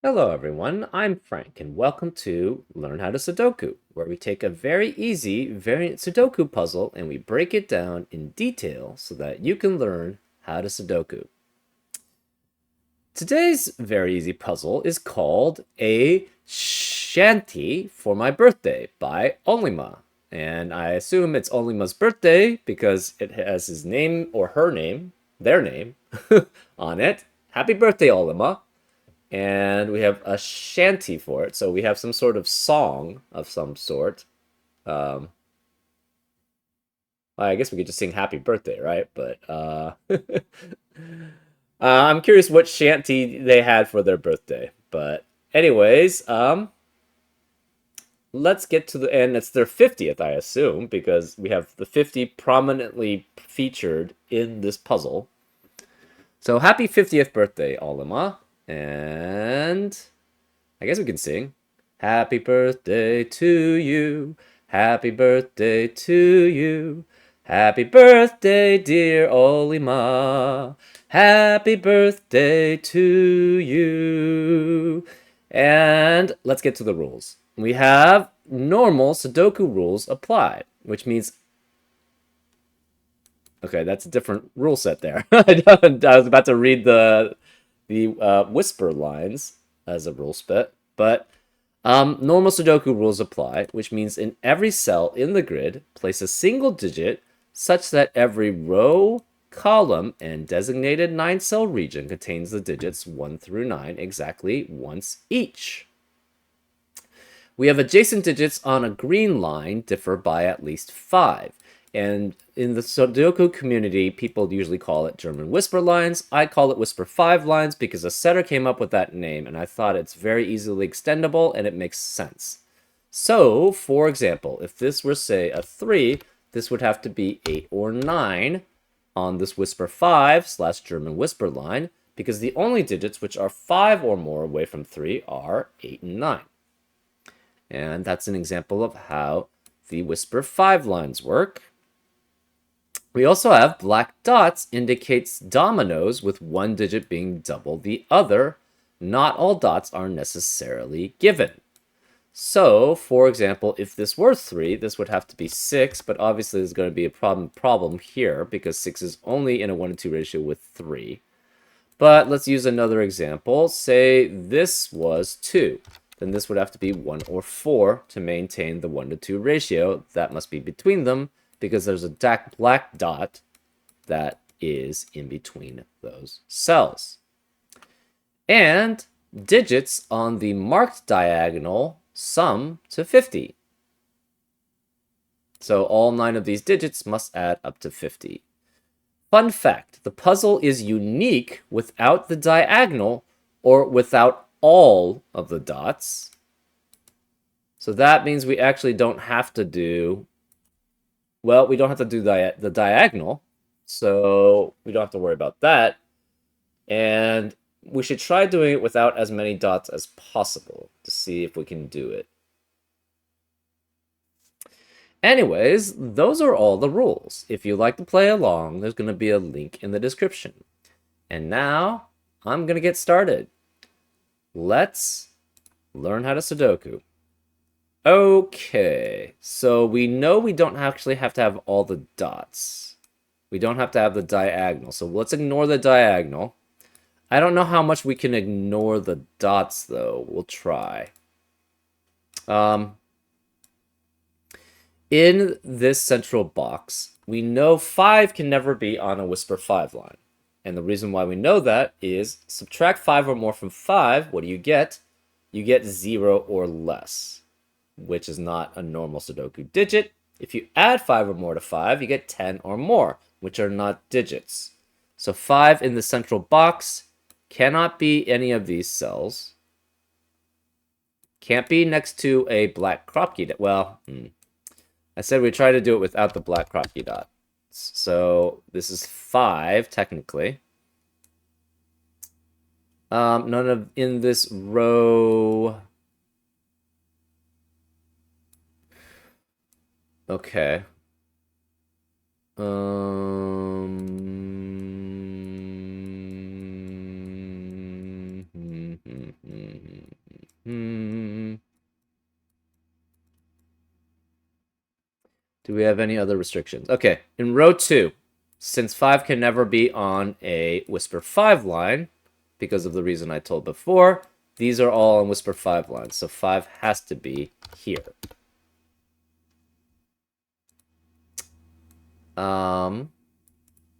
Hello everyone, I'm Frank and welcome to Learn How to Sudoku, where we take a very easy variant Sudoku puzzle and we break it down in detail so that you can learn how to Sudoku. Today's very easy puzzle is called A Shh-anty for My Birthday by Olima. And I assume it's Olima's birthday because it has his name or her name, their name, on it. Happy birthday, Olima! And we have a shanty for it. So we have some sort of song of some sort. Um, I guess we could just sing happy birthday, right? But I'm curious what shanty they had for their birthday. But anyways, let's get to the end. It's their 50th, I assume, because we have the 50 prominently featured in this puzzle. So happy 50th birthday, Alima. And I guess we can sing. Happy birthday to you. Happy birthday to you. Happy birthday, dear Olima. Happy birthday to you. And let's get to the rules. We have normal Sudoku rules apply, which means okay, that's a different rule set there. I was about to read the whisper lines as a rule set, but normal Sudoku rules apply, which means in every cell in the grid, place a single digit such that every row, column, and designated 9-cell region contains the digits 1 through 9 exactly once each. We have adjacent digits on a green line differ by at least 5. And in the Sudoku community, people usually call it German whisper lines. I call it whisper 5 lines because a setter came up with that name, and I thought it's very easily extendable and it makes sense. So, for example, if this were, say, a 3, this would have to be 8 or 9 on this whisper 5 / German whisper line, because the only digits which are 5 or more away from 3 are 8 and 9. And that's an example of how the whisper 5 lines work. We also have black dots indicates dominoes with one digit being double the other. Not all dots are necessarily given. So, for example, if this were 3, this would have to be 6, but obviously there's going to be a problem here because 6 is only in a 1 to 2 ratio with 3. But let's use another example. Say this was 2. Then this would have to be 1 or 4 to maintain the 1 to 2 ratio. That must be between them because there's a black dot that is in between those cells. And digits on the marked diagonal sum to 50. So all 9 of these digits must add up to 50. Fun fact, the puzzle is unique without the diagonal or without all of the dots. So that means we actually don't have to do, well, we don't have to do the diagonal. So we don't have to worry about that. And we should try doing it without as many dots as possible to see if we can do it. Anyways, those are all the rules. If you'd like to play along, there's going to be a link in the description. And now, I'm going to get started. Let's learn how to Sudoku. Okay, so we know we don't actually have to have all the dots. We don't have to have the diagonal, so let's ignore the diagonal. I don't know how much we can ignore the dots, though. We'll try. In this central box, we know 5 can never be on a whisper 5 line. And the reason why we know that is subtract 5 or more from 5, what do you get? You get 0 or less, which is not a normal Sudoku digit. If you add 5 or more to 5, you get 10 or more, which are not digits. So 5 in the central box cannot be any of these cells. Can't be next to a black crop key. Well, I said we try to do it without the black Crocky dot. So this is 5, technically. None of in this row. Okay. Do we have any other restrictions? Okay, in row 2, since 5 can never be on a Whisper 5 line, because of the reason I told before, these are all on Whisper 5 lines, so 5 has to be here.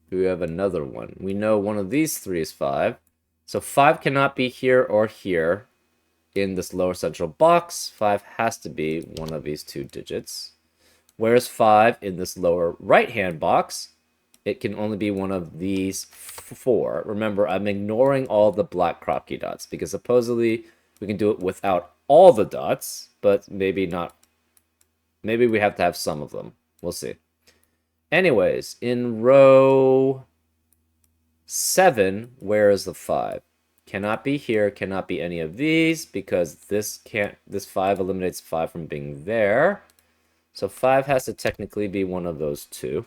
We have another one. We know one of these 3 is 5, so 5 cannot be here or here in this lower central box. 5 has to be one of these 2 digits. Whereas 5 in this lower right-hand box, it can only be one of these 4. Remember, I'm ignoring all the black crop key dots because supposedly we can do it without all the dots, but maybe not. Maybe we have to have some of them. We'll see. Anyways, in row 7, where is the 5? Cannot be here, cannot be any of these because this 5 eliminates 5 from being there. So 5 has to technically be one of those 2.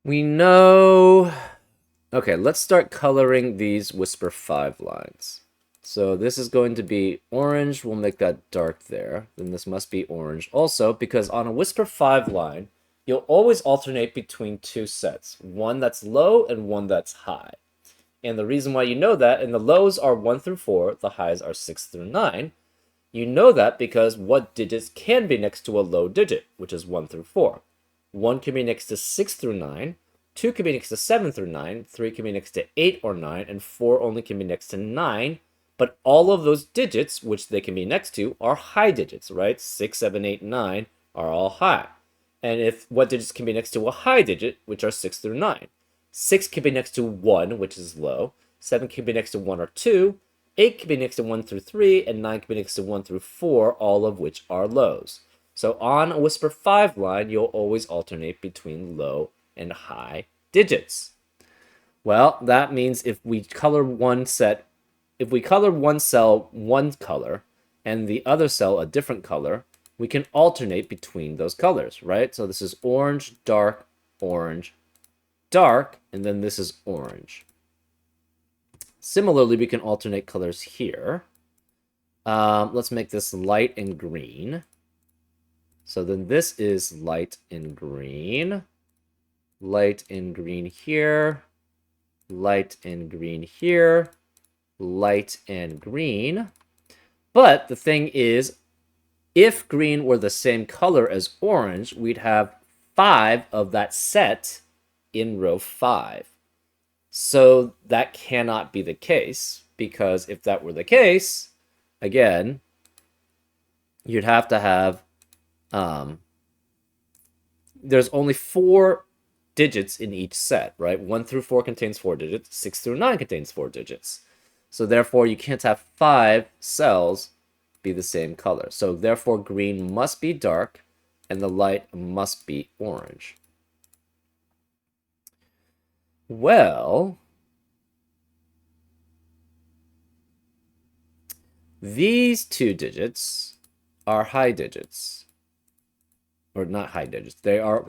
We know... Okay, let's start coloring these Whisper 5 lines. So this is going to be orange. We'll make that dark there. Then this must be orange also, because on a Whisper 5 line, you'll always alternate between 2 sets. One that's low and one that's high. And the reason why you know that, and the lows are 1 through 4, the highs are 6 through 9. You know that because what digits can be next to a low digit, which is 1 through 4. 1 can be next to 6 through 9, 2 can be next to 7 through 9, 3 can be next to 8 or 9, and 4 only can be next to 9. But all of those digits, which they can be next to, are high digits, right? 6, 7, 8, 9 are all high. And if what digits can be next to a high digit, which are 6 through 9? 6 can be next to 1, which is low. 7 can be next to 1 or 2. 8 can be next to 1 through 3, and 9 can be next to 1 through 4, all of which are lows. So on a Whisper 5 line, you'll always alternate between low and high digits. Well, that means if we color one cell one color and the other cell a different color, we can alternate between those colors, right? So this is orange, dark, and then this is orange. Similarly, we can alternate colors here. Let's make this light and green. So then this is light and green. Light and green here. Light and green here. Light and green. But the thing is, if green were the same color as orange, we'd have 5 of that set in row 5. So that cannot be the case, because if that were the case, again, you'd have to have, there's only 4 digits in each set, right? 1 through 4 contains 4 digits, 6 through 9 contains 4 digits. So therefore, you can't have 5 cells be the same color. So therefore, green must be dark, and the light must be orange. Well, these 2 digits are high digits. Or not high digits. They are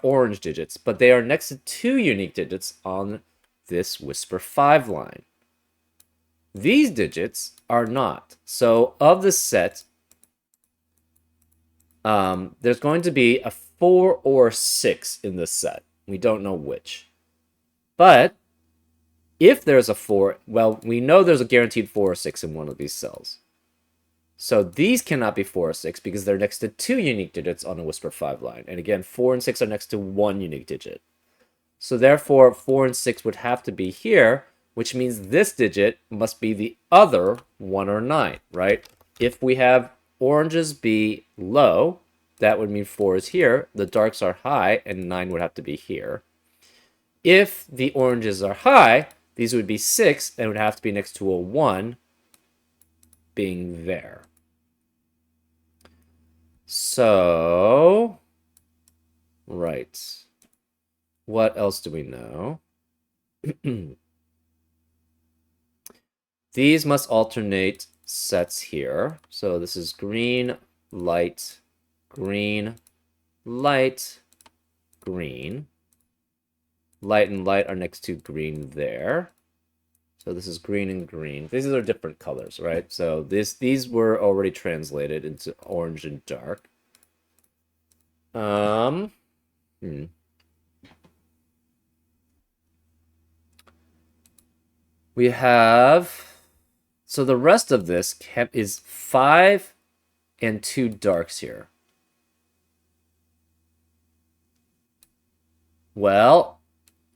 orange digits, but they are next to 2 unique digits on this Whisper 5 line. These digits are not. So of the set, there's going to be a 4 or 6 in this set. We don't know which. But if there's a 4, well, we know there's a guaranteed 4 or 6 in one of these cells. So these cannot be 4 or 6 because they're next to 2 unique digits on a Whisper 5 line. And again, 4 and 6 are next to 1 unique digit. So therefore, 4 and 6 would have to be here, which means this digit must be the other 1 or 9, right? If we have oranges be low, that would mean 4 is here. The darks are high, and 9 would have to be here. If the oranges are high, these would be 6, and would have to be next to a 1 being there. So, right. What else do we know? These must alternate sets here. So this is green, light, green, light, green. Light and light are next to green there. So this is green and green. These are different colors, right? So these were already translated into orange and dark. Hmm. We have, so the rest of this is 5 and 2 darks here. Well,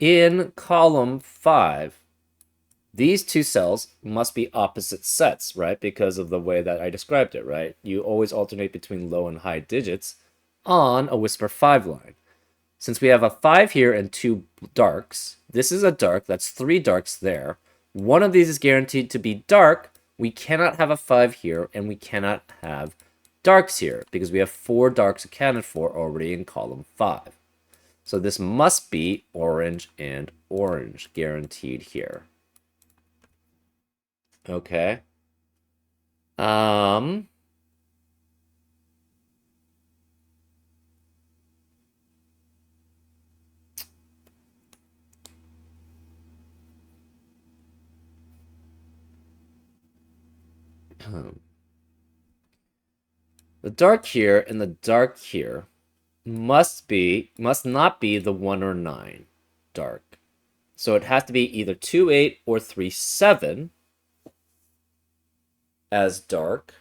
in column 5, these two cells must be opposite sets, right? Because of the way that I described it, right? You always alternate between low and high digits on a Whisper 5 line. Since we have a 5 here and 2 darks, this is a dark, that's 3 darks there. One of these is guaranteed to be dark. We cannot have a 5 here, and we cannot have darks here, because we have 4 darks accounted for already in column 5. So this must be orange and orange, guaranteed here. Okay. The dark here and the dark here must not be the 1 or 9 dark. So it has to be either 2, 8 or 3, 7 as dark,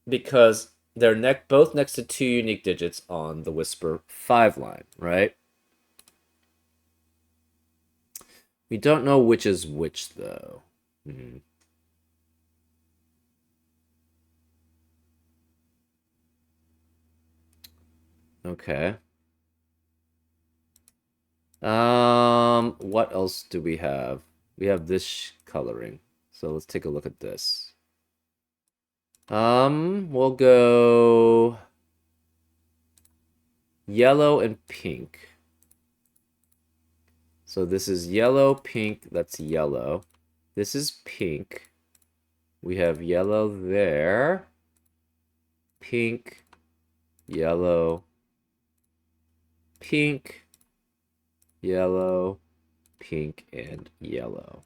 because they're both next to 2 unique digits on the Whisper 5 line, right? We don't know which is which, though. Okay. What else do we have? We have this coloring. So let's take a look at this. We'll go yellow and pink. So this is yellow, pink, that's yellow. This is pink. We have yellow there. Pink, yellow, pink, yellow, pink, and yellow.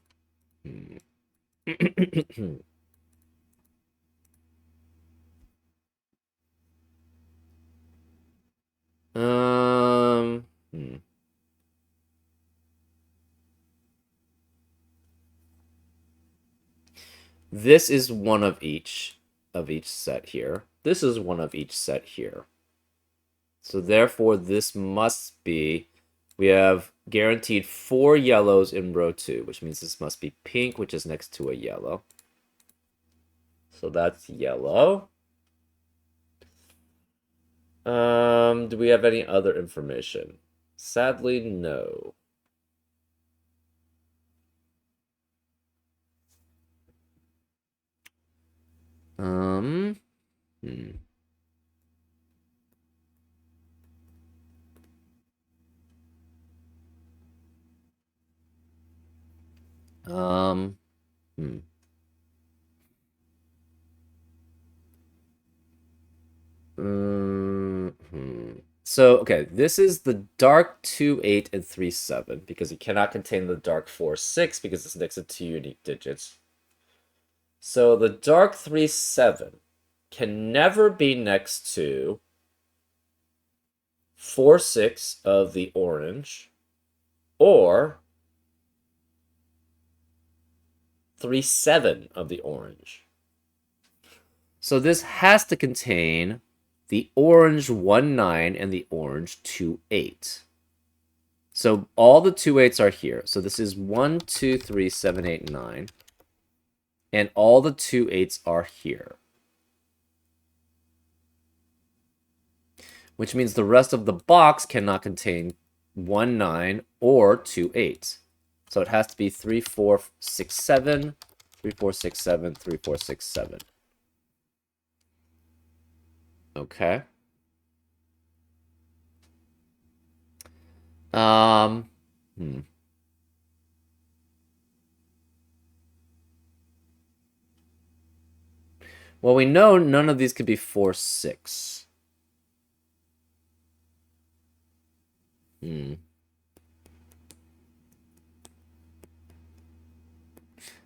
This is one of each set here. This is one of each set here. So therefore, this must be, we have guaranteed 4 yellows in row 2, which means this must be pink, which is next to a yellow. So that's yellow. Do we have any other information? Sadly, no. Hmm. So, okay, this is the dark 2, 8, and 3, 7, because it cannot contain the dark 4, 6, because it's next to 2 unique digits. So the dark 3, 7 can never be next to 4, 6 of the orange, or 3, 7 of the orange. So this has to contain the orange 1, 9 and the orange 2, 8. So all the 2 8s are here. So this is 1, 2, 3, 7, 8, 9. And all the 2 8s are here. Which means the rest of the box cannot contain 1, 9 or 2 8. So it has to be 3, 4, 6, 7, 3, 4, 6, 7, 3, 4, 6, 7. Okay. Well, we know none of these could be 4, 6.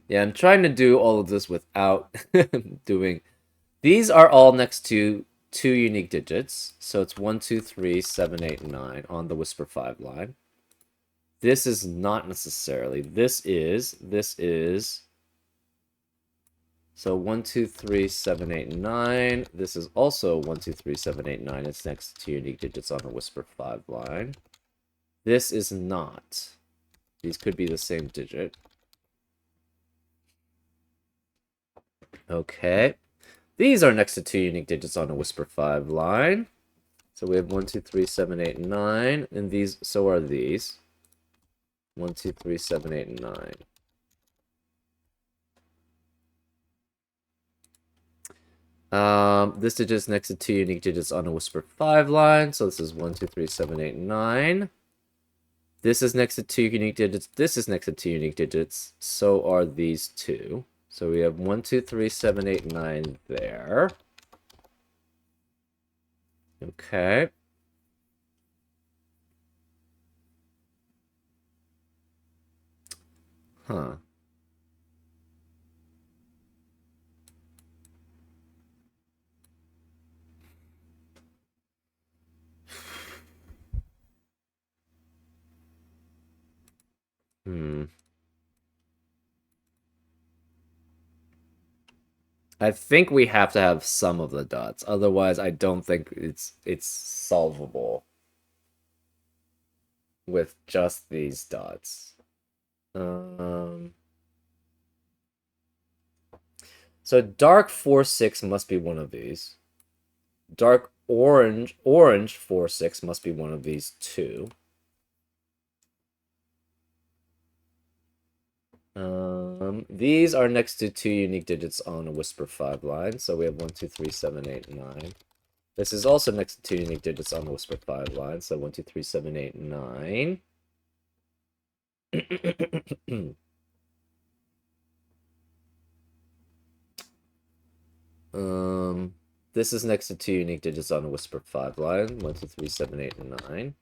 Yeah, I'm trying to do all of this without doing. These are all next to two unique digits, so it's 1, 2, 3, 7, 8, 9 on the Whisper 5 line. This is not necessarily. This is. So 1, 2, 3, 7, 8, 9. This is also 1, 2, 3, 7, 8, 9. It's next to two unique digits on the Whisper 5 line. This is not. These could be the same digit. Okay. These are next to two unique digits on a Whisper 5 line. So we have 1, 2, 3, 7, 8, 9. And these, so are these. 1, 2, 3, 7, 8, 9. This digit is next to two unique digits on a Whisper 5 line. So this is 1, 2, 3, 7, 8, 9. This is next to two unique digits. This is next to two unique digits. So are these two. So we have 1, 2, 3, 7, 8, 9 there. Okay. Huh. Hmm. I think we have to have some of the dots. Otherwise, I don't think it's solvable with just these dots. Um, so dark 4, 6 must be one of these. Dark orange 4, 6 must be one of these two. These are next to two unique digits on a Whisper 5 line. So we have 1, 2, 3, 7, 8, 9. This is also next to two unique digits on the Whisper 5 line. So 1, 2, 3, 7, 8, 9. This is next to two unique digits on a Whisper 5 line. 1, 2, 3, 7, 8, 9.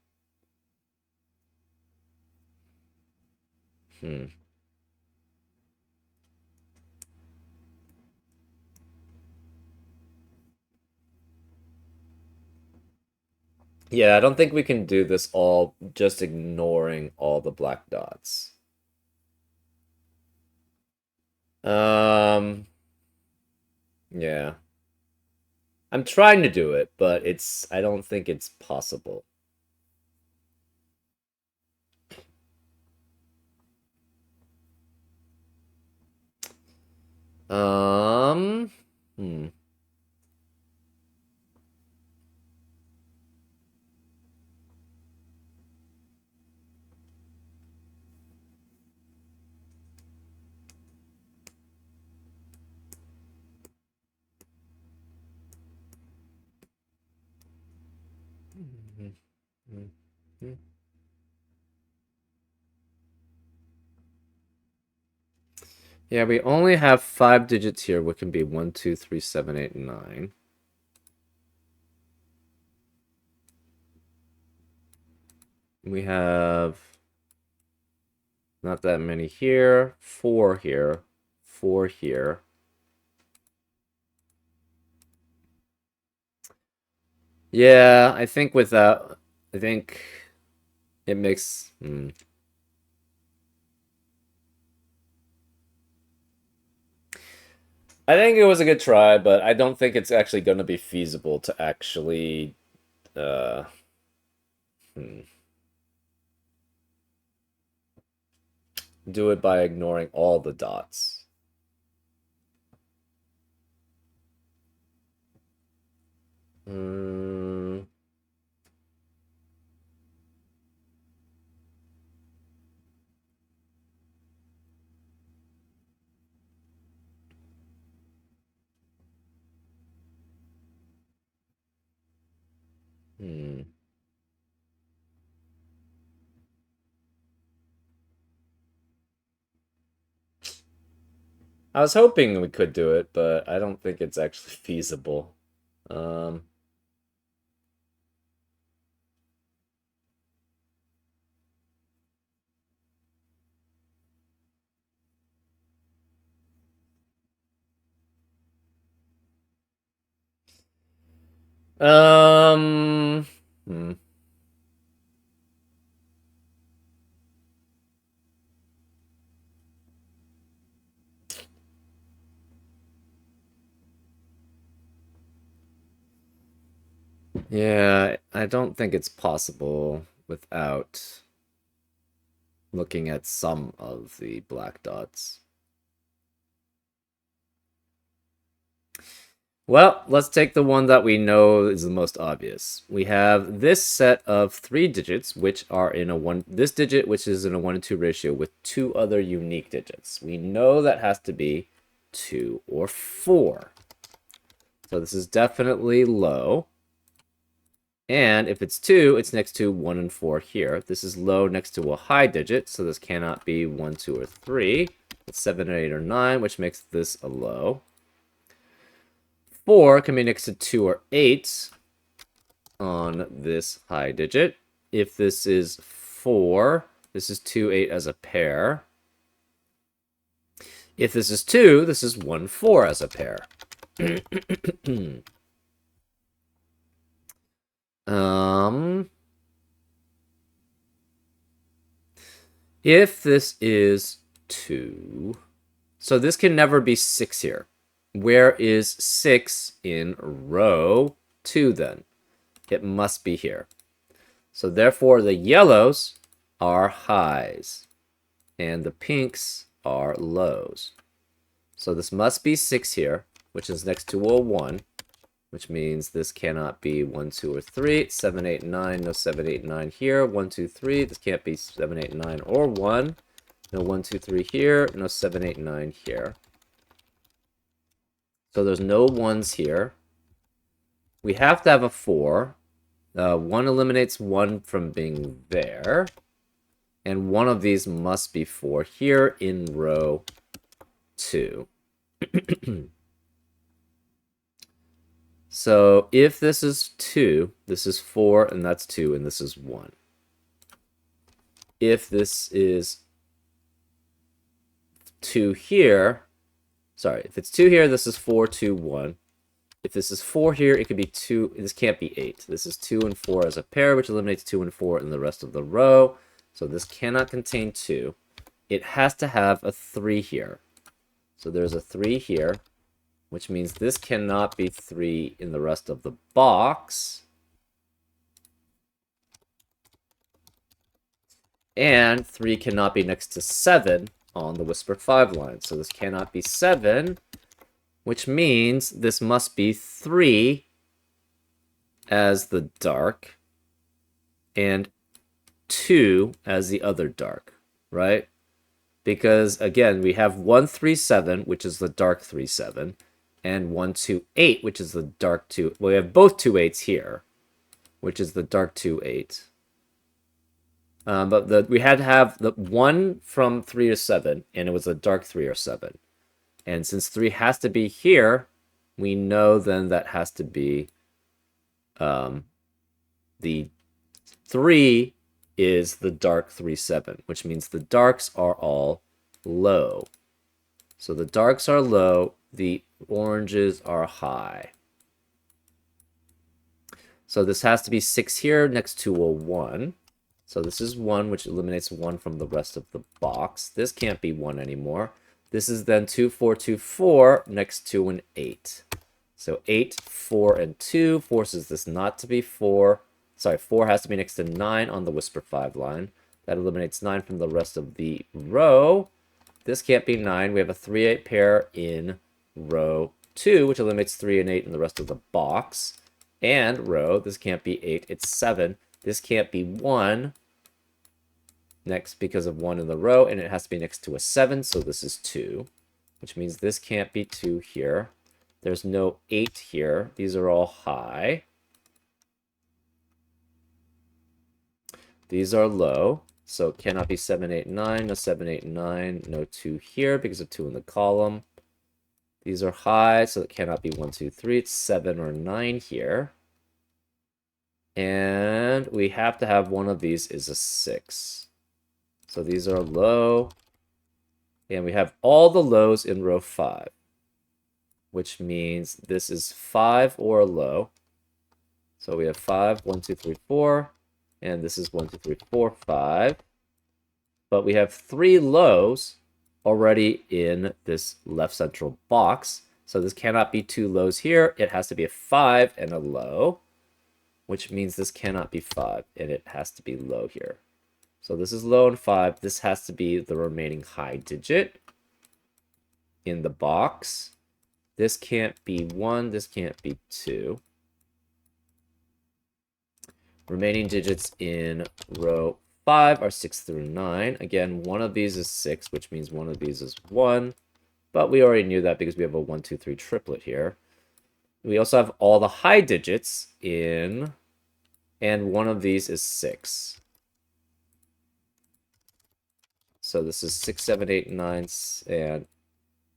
Yeah, I don't think we can do this all just ignoring all the black dots. Yeah. I'm trying to do it, but I don't think it's possible. Um, hmm. Yeah, we only have 5 digits here, which can be 1, 2, 3, 7, 8, 9. We have not that many here, 4 here, 4 here. Yeah, I think with that, I think it makes. I think it was a good try, but I don't think it's actually going to be feasible to actually. Uh, hmm, do it by ignoring all the dots. Hmm. Hmm. I was hoping we could do it, but I don't think it's actually feasible. Um, Um. hmm. Yeah, I don't think it's possible without looking at some of the black dots. Well, let's take the one that we know is the most obvious. We have this set of 3 digits, which are in a one, this digit, which is in a 1 to 2 ratio with 2 other unique digits. We know that has to be 2 or 4. So this is definitely low. And if it's 2, it's next to 1 and 4 here. This is low next to a high digit, so this cannot be 1, 2, or 3. It's 7, 8, or 9, which makes this a low. 4 can be next to 2 or 8 on this high digit. If this is 4, this is 2, 8 as a pair. If this is 2, this is 1, 4 as a pair. If this is 2, so this can never be 6 here. Where is 6 in row 2 then? It must be here. So therefore the yellows are highs and the pinks are lows. So this must be 6 here, which is next to a 1, which means this cannot be 1, 2, or 3. 7, 8, 9, no 7, 8, 9 here. 1, 2, 3, this can't be 7, 8, 9, or 1. No 1, 2, 3 here, no 7, 8, 9 here. So there's no 1s here. We have to have a 4. 1 eliminates 1 from being there. And one of these must be 4 here in row 2. So if this is 2, this is 4, and that's 2, and this is 1. If this is 2 here, sorry, if it's 2 here, this is 4, 2, 1. If this is 4 here, it could be 2. This can't be 8. This is 2 and 4 as a pair, which eliminates 2 and 4 in the rest of the row. So this cannot contain 2. It has to have a 3 here. So there's a 3 here, which means this cannot be 3 in the rest of the box. And 3 cannot be next to 7 on the Whispered 5 line. So this cannot be 7, which means this must be 3 as the dark and 2 as the other dark, right? Because, again, we have 1, 3, 7, which is the dark 3, 7, and 1, 2, 8, which is the dark 2. Well, we have both 2 8s here, which is the dark 2, 8. But we had to have the 1 from 3 to 7, and it was a dark 3 or 7. And since 3 has to be here, we know then that has to be the 3 is the dark 3, 7, which means the darks are all low. So the darks are low, the oranges are high. So this has to be 6 here next to a 1. So this is 1, which eliminates 1 from the rest of the box. This can't be 1 anymore. This is then 2, 4, 2, 4 next to an 8. So 8, 4, and 2 forces this not to be 4. Sorry, 4 has to be next to 9 on the Whisper 5 line. That eliminates 9 from the rest of the row. This can't be 9. We have a 3, 8 pair in row 2, which eliminates 3 and 8 in the rest of the box. And row, this can't be 8, it's 7. This can't be 1 next because of 1 in the row, and it has to be next to a 7, so this is 2, which means this can't be 2 here. There's no 8 here. These are all high. These are low, so it cannot be 7, 8, 9. No 7, 8, 9. No 2 here because of 2 in the column. These are high, so it cannot be 1, 2, 3. It's 7 or 9 here. And we have to have one of these is a 6. So these are low. And we have all the lows in row 5, which means this is 5 or low. So we have 5, 1, 2, 3, 4, and this is 1, 2, 3, 4, 5. But we have 3 lows already in this left central box. So this cannot be 2 lows here. It has to be a 5 and a low, which means this cannot be 5, and it has to be low here. So this is low and 5. This has to be the remaining high digit in the box. This can't be 1. This can't be 2. Remaining digits in row 5 are 6 through 9. Again, one of these is 6, which means one of these is 1. But we already knew that because we have a 1, 2, 3 triplet here. We also have all the high digits in, and one of these is 6. So this is 6, 7, 8, 9, and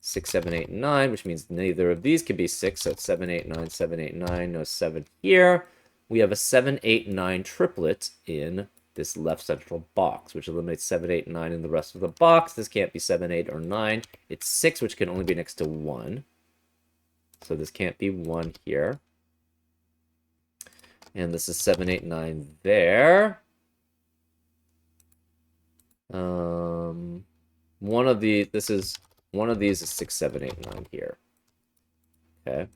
6, 7, 8, 9, which means neither of these can be 6. So it's 7, 8, 9, 7, 8, 9, no 7 here. We have a 7, 8, 9 triplet in this left central box, which eliminates 7, 8, 9 in the rest of the box. This can't be 7, 8, or 9. It's 6, which can only be next to 1. So this can't be 1 here. And this is 7, 8, 9 there. One of these is 6, 7, 8, 9 here. Okay.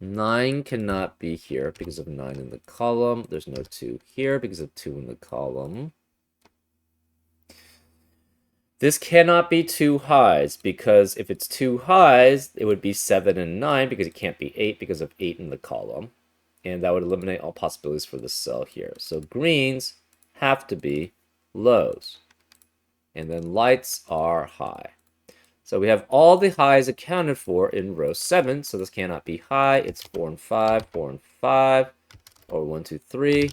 9 cannot be here because of 9 in the column. There's no 2 here because of 2 in the column. This cannot be 2 highs, because if it's 2 highs, it would be 7 and 9, because it can't be 8 because of 8 in the column. And that would eliminate all possibilities for this cell here. So greens have to be lows. And then lights are high. So we have all the highs accounted for in row 7. So this cannot be high. It's 4 and 5, 4 and 5, or 1, 2, 3.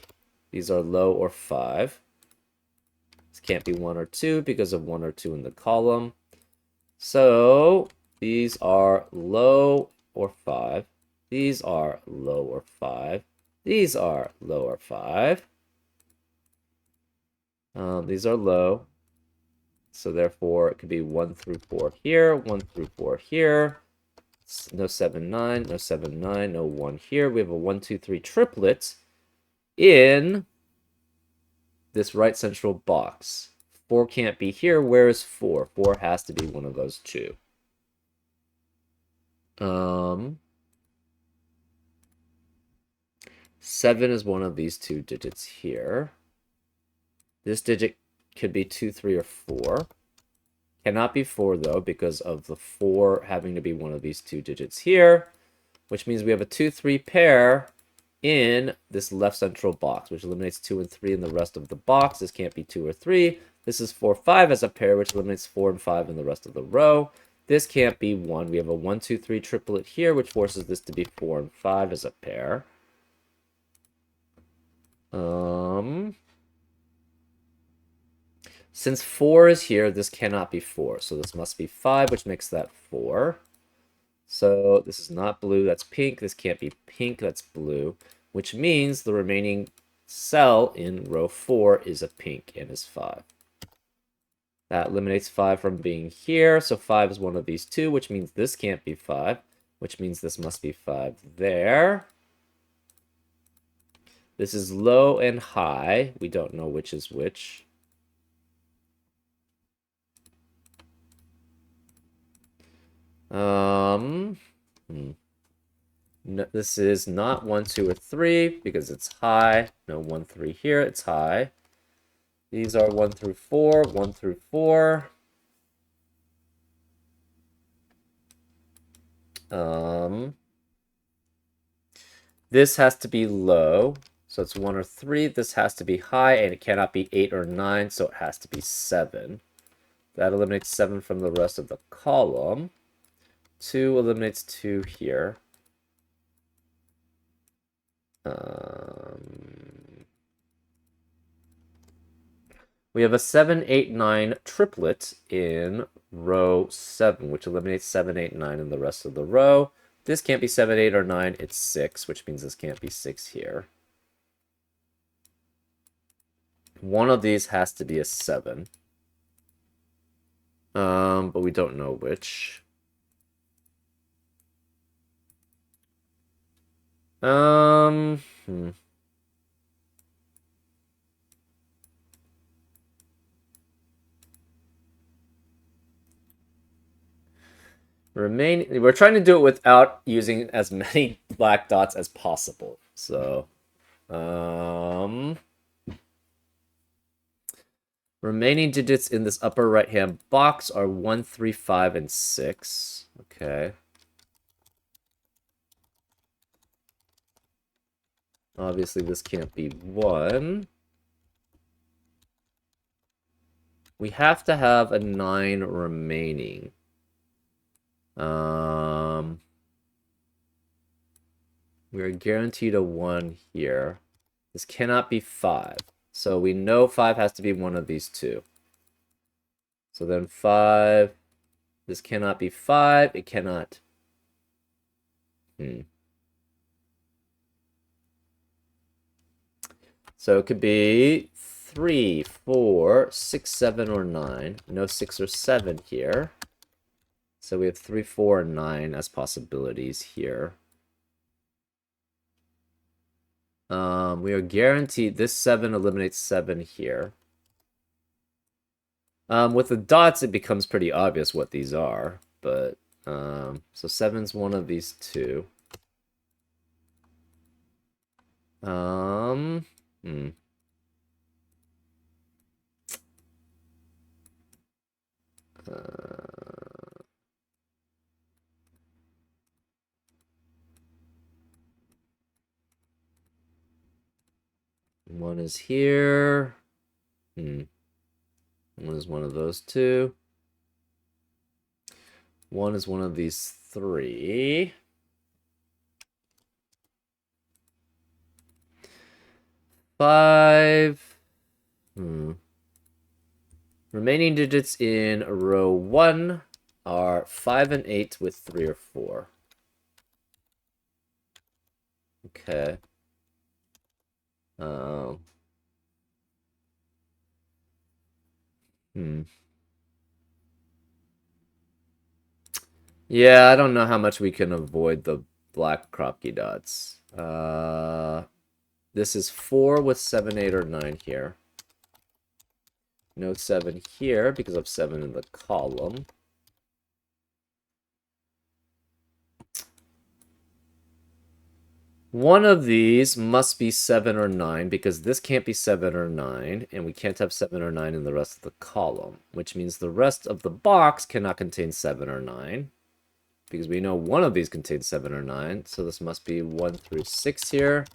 These are low or 5. This can't be 1 or 2 because of 1 or 2 in the column. So these are low or 5. These are low or 5. These are low or 5. These are low. So therefore, it could be 1 through 4 here, 1 through 4 here. No 7, 9, no 7, 9, no 1 here. We have a 1, 2, 3 triplet in this right central box. 4 can't be here. Where is 4? 4 has to be one of those 2. 7 is one of these 2 digits here. This digit could be 2, 3, or 4. Cannot be 4, though, because of the 4 having to be one of these 2 digits here, which means we have a 2, 3 pair in this left central box, which eliminates 2 and 3 in the rest of the box. This can't be 2 or 3. This is 4, 5 as a pair, which eliminates 4 and 5 in the rest of the row. This can't be 1. We have a 1, 2, 3 triplet here, which forces this to be 4 and 5 as a pair. Since 4 is here, this cannot be 4. So this must be 5, which makes that 4. So this is not blue, that's pink. This can't be pink, that's blue. Which means the remaining cell in row 4 is a pink and is 5. That eliminates 5 from being here. So 5 is one of these 2, which means this can't be 5. Which means this must be 5 there. This is low and high. We don't know which is which. No, this is not 1, 2, or 3 because it's high. No 1, 3 here, it's high. These are 1 through 4, 1 through 4. This has to be low, so it's 1 or 3. This has to be high, and it cannot be 8 or 9, so it has to be 7. That eliminates 7 from the rest of the column. 2 eliminates 2 here. We have a 7, 8, 9 triplet in row 7, which eliminates 7, 8, 9 in the rest of the row. This can't be 7, 8, or 9. It's 6, which means this can't be 6 here. One of these has to be a 7. But we don't know which. Um, hmm. We're trying to do it without using as many black dots as possible. So, um, remaining digits in this upper right-hand box are 1, 3, 5, and 6. Okay. Obviously, this can't be 1. We have to have a 9 remaining. We're guaranteed a 1 here. This cannot be 5. So we know 5 has to be one of these two. So then 5... This cannot be 5. It cannot... So it could be 3, 4, 6, 7, or 9. No 6 or 7 here. So we have 3, 4, and 9 as possibilities here. We are guaranteed this 7 eliminates 7 here. With the dots, it becomes pretty obvious what these are, but so 7's one of these two. Hmm. One is here. One is one of those two. One is one of these three. 5. Remaining digits in row 1 are 5 and 8 with 3 or 4. Okay. Yeah, I don't know how much we can avoid the black Kropke dots. This is 4 with 7, 8, or 9 here. No 7 here because of 7 in the column. One of these must be 7 or 9 because this can't be 7 or 9, and we can't have 7 or 9 in the rest of the column, which means the rest of the box cannot contain 7 or 9 because we know one of these contains 7 or 9, so this must be 1 through 6 here.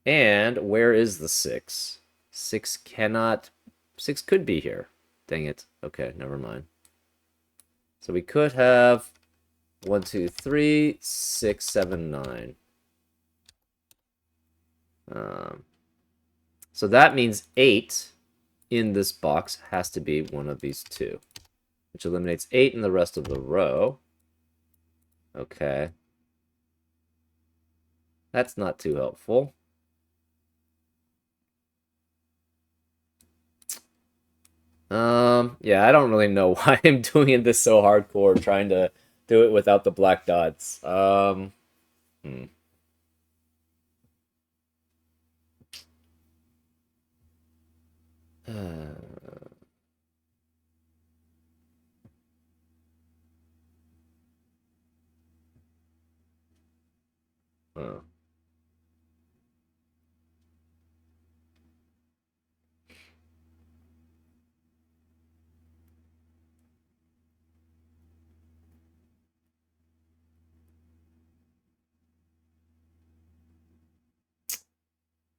And where is the 6? 6 cannot... 6 could be here. Dang it. Okay, never mind. So we could have 1, 2, 3, 6, 7, 9. So that means 8 in this box has to be one of these two, which eliminates 8 in the rest of the row. Okay. That's not too helpful. Yeah, I don't really know why I'm doing this so hardcore, trying to do it without the black dots.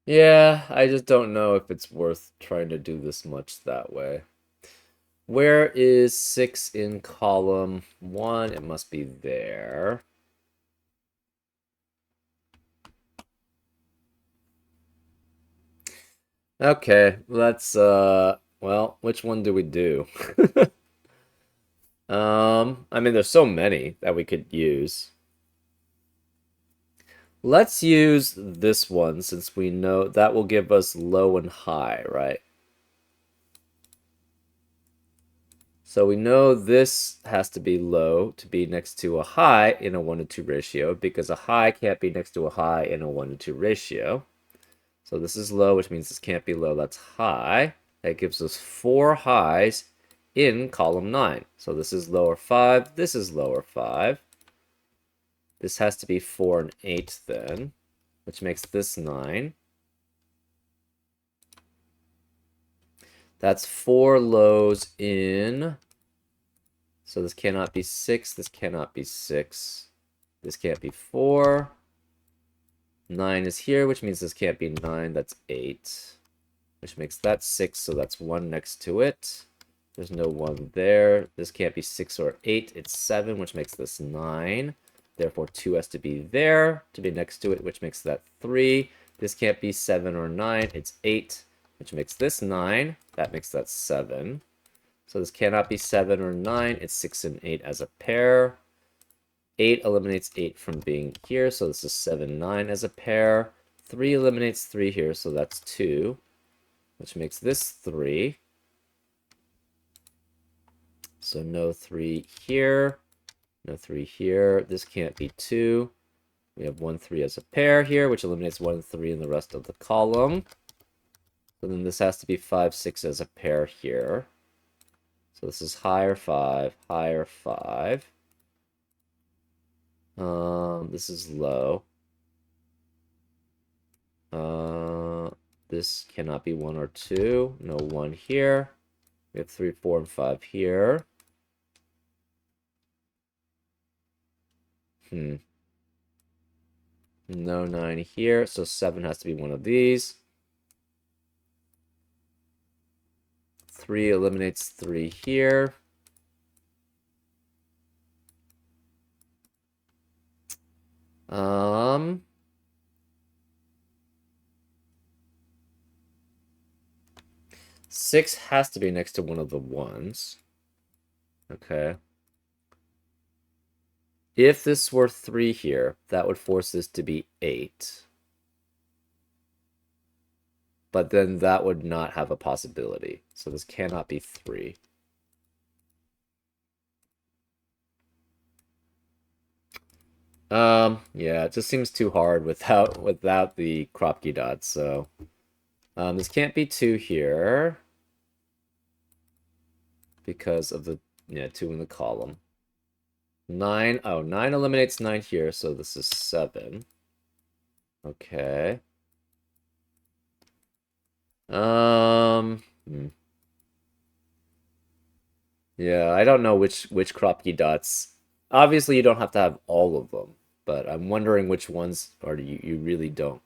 Yeah, I just don't know if it's worth trying to do this much that way. Where is 6 in column 1? It must be there. Okay, let's, well, which one do we do? I mean, there's so many that we could use. Let's use this one since we know that will give us low and high, right? So we know this has to be low to be next to a high in a 1 to 2 ratio because a high can't be next to a high in a 1 to 2 ratio. So this is low, which means this can't be low. That's high. That gives us 4 highs in column 9. So this is lower 5. This is lower 5. This has to be 4 and 8 then, which makes this 9. That's 4 lows in. So this cannot be 6. This cannot be 6. This can't be 4. 9 is here, which means this can't be 9. That's 8. Which makes that 6, so that's 1 next to it. There's no 1 there. This can't be 6 or 8. It's 7, which makes this 9. Therefore, 2 has to be there to be next to it, which makes that 3. This can't be 7 or 9. It's 8, which makes this 9. That makes that 7. So this cannot be 7 or 9. It's 6 and 8 as a pair. 8 eliminates 8 from being here, so this is 7, 9 as a pair. 3 eliminates 3 here, so that's 2, which makes this 3. So no 3 here, no 3 here. This can't be 2. We have 1, 3 as a pair here, which eliminates 1 and 3 in the rest of the column. So then this has to be 5, 6 as a pair here. So this is higher 5, higher 5. This is low. This cannot be 1 or 2. No 1 here. We have 3, 4, and 5 here. No 9 here, so 7 has to be one of these. 3 eliminates 3 here. Six has to be next to one of the ones. Okay. If this were 3 here, that would force this to be 8. But then that would not have a possibility. So this cannot be 3. Yeah, it just seems too hard without the Kropke dots, so this can't be 2 here because of the 2 in the column. 9, oh, 9 eliminates 9 here, so this is 7. Okay. Yeah, I don't know which Kropke dots. Obviously, you don't have to have all of them, but I'm wondering which ones are you really don't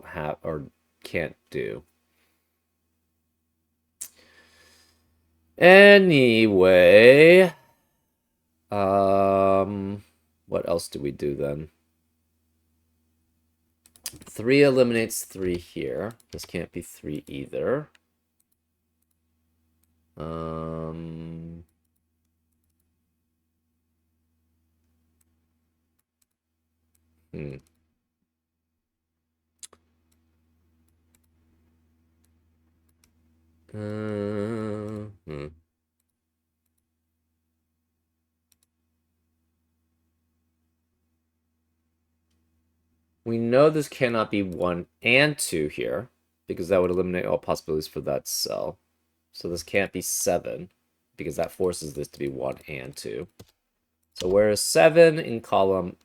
have or can't do. Anyway, what else do we do then? 3 eliminates 3 here. This can't be 3 either. Hmm. We know this cannot be 1 and 2 here, because that would eliminate all possibilities for that cell. So this can't be 7, because that forces this to be 1 and 2. So whereas 7 in column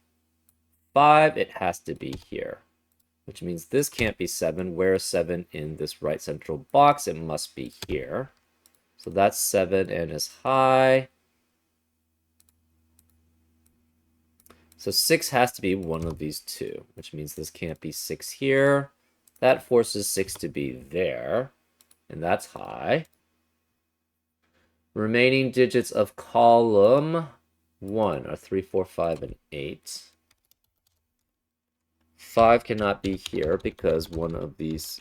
5, it has to be here, which means this can't be 7. Whereas 7 in this right central box, it must be here. So that's 7 and is high. So 6 has to be one of these two, which means this can't be 6 here. That forces 6 to be there, and that's high. Remaining digits of column 1 are 3, 4, 5, and 8. 5 cannot be here because one of these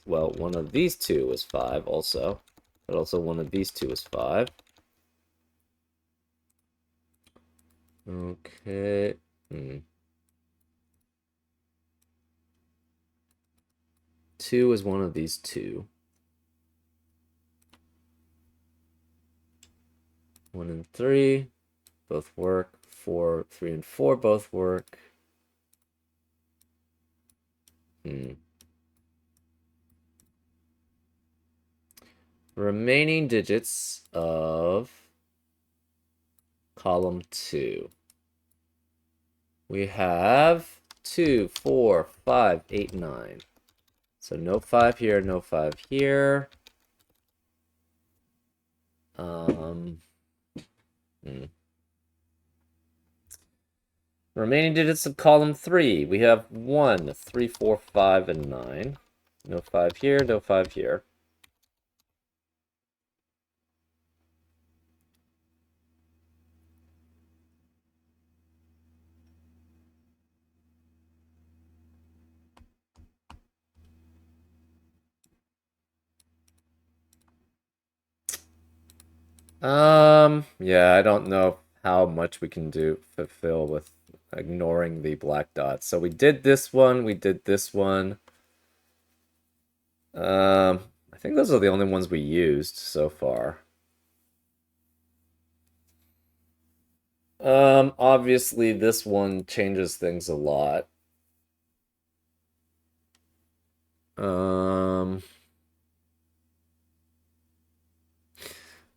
two is 5 also, but also one of these two is 5. Okay. 2 is one of these two. 1 and 3 both work. 4, 3, and 4 both work. Remaining digits of column 2. We have 2, 4, 5, 8, 9. So no 5 here, no 5 here. Remaining digits of column 3. We have 1, 3, 4, 5, and 9. No 5 here, no 5 here. Yeah, I don't know how much we can fulfill with ignoring the black dots. So we did this one, we did this one. I think those are the only ones we used so far. Obviously this one changes things a lot.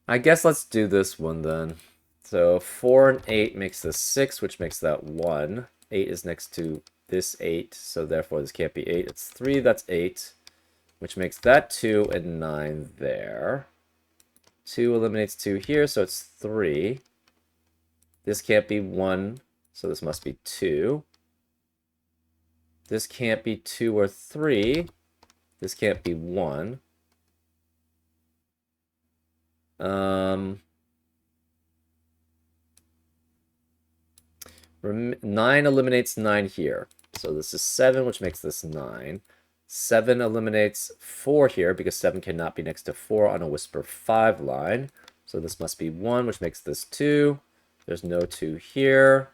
I guess let's do this one then. So 4 and 8 makes this 6, which makes that 1. 8 is next to this 8, so therefore this can't be 8. It's 3, that's 8, which makes that 2 and 9 there. 2 eliminates 2 here, so it's 3. This can't be 1, so this must be 2. This can't be 2 or 3. This can't be 1. 9 eliminates 9 here. So this is 7, which makes this 9. 7 eliminates 4 here, because 7 cannot be next to 4 on a Whisper 5 line. So this must be 1, which makes this 2. There's no 2 here.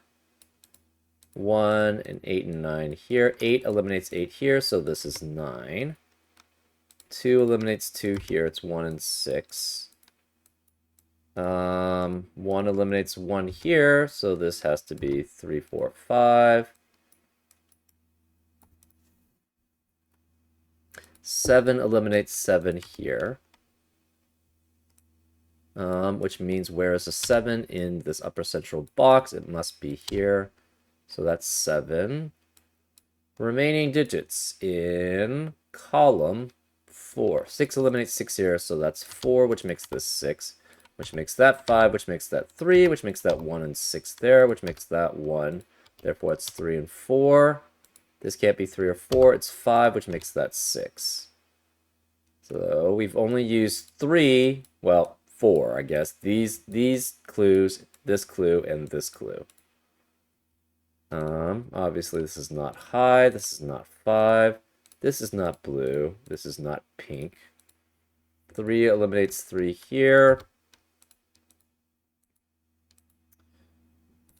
1 and 8 and 9 here. 8 eliminates 8 here, so this is 9. 2 eliminates 2 here, it's 1 and 6. 1 eliminates 1 here, so this has to be 3, 4, 5. 7 eliminates 7 here. Which means where is a 7 in this upper central box? It must be here. So that's 7. Remaining digits in column 4. 6 eliminates 6 here, so that's 4, which makes this 6. Which makes that 5, which makes that 3, which makes that 1 and 6 there, which makes that 1. Therefore, it's 3 and 4. This can't be 3 or 4. It's 5, which makes that 6. So we've only used 3, well, 4, I guess. These clues, this clue, and this clue. Obviously, this is not high. This is not 5. This is not blue. This is not pink. 3 eliminates 3 here.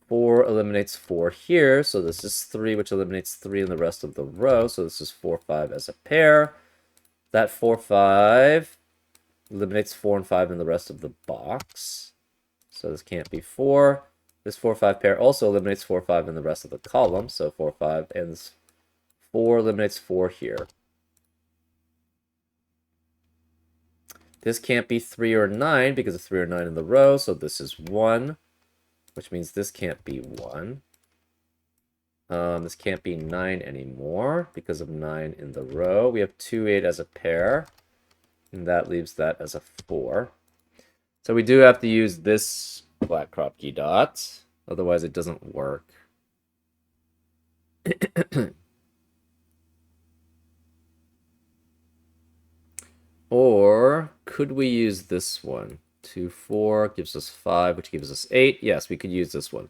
4 eliminates 4 here, so this is 3, which eliminates 3 in the rest of the row, so this is 4, 5 as a pair. That 4, 5 eliminates 4 and 5 in the rest of the box, so this can't be 4. This 4, 5 pair also eliminates 4, 5 in the rest of the column, so 4, 5, and this 4 eliminates 4 here. This can't be 3 or 9, because of 3 or 9 in the row, so this is 1. Which means this can't be 1. This can't be 9 anymore because of 9 in the row. We have 2, 8 as a pair, and that leaves that as a 4. So we do have to use this black Kropke dot, otherwise it doesn't work. Or could we use this one? 2, 4 gives us 5, which gives us 8. Yes, we could use this one.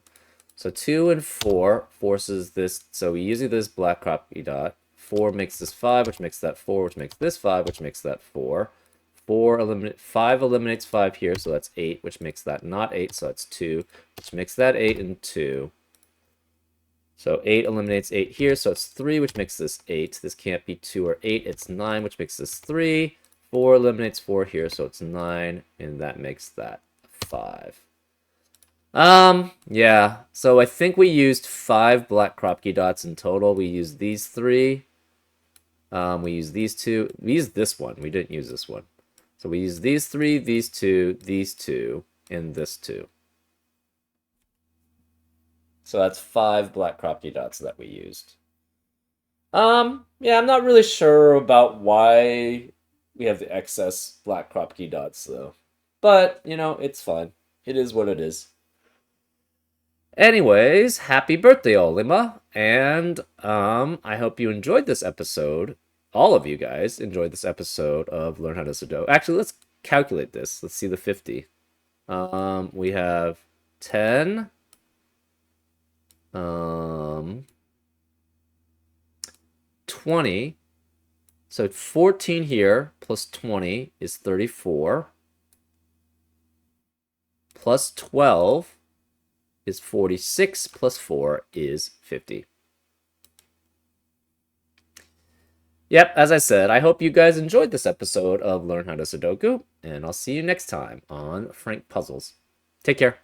So 2 and 4 forces this. So we use this black Kropke dot. 4 makes this 5, which makes that 4, which makes this 5, which makes that 4. 5 eliminates 5 here, so that's 8, which makes that not 8, so that's 2, which makes that 8 and 2. So 8 eliminates 8 here, so it's 3, which makes this 8. This can't be 2 or 8, it's 9, which makes this 3. 4 eliminates 4 here, so it's 9, and that makes that 5. Yeah. So I think we used 5 black crop key dots in total. We used these 3. We used these 2. We used this one. We didn't use this one. So we used these 3, these 2, and this 2. So that's 5 black crop key dots that we used. Yeah, I'm not really sure about why we have the excess black crop key dots though. But, it's fine. It is what it is. Anyways, happy birthday, Olima. And I hope you enjoyed this episode. All of you guys enjoyed this episode of Learn How to Sudoku. Actually, let's calculate this. Let's see the 50. We have 10. 20. So 14 here plus 20 is 34. Plus 12 is 46. Plus 4 is 50. Yep, as I said, I hope you guys enjoyed this episode of Learn How to Sudoku, and I'll see you next time on Frank Puzzles. Take care.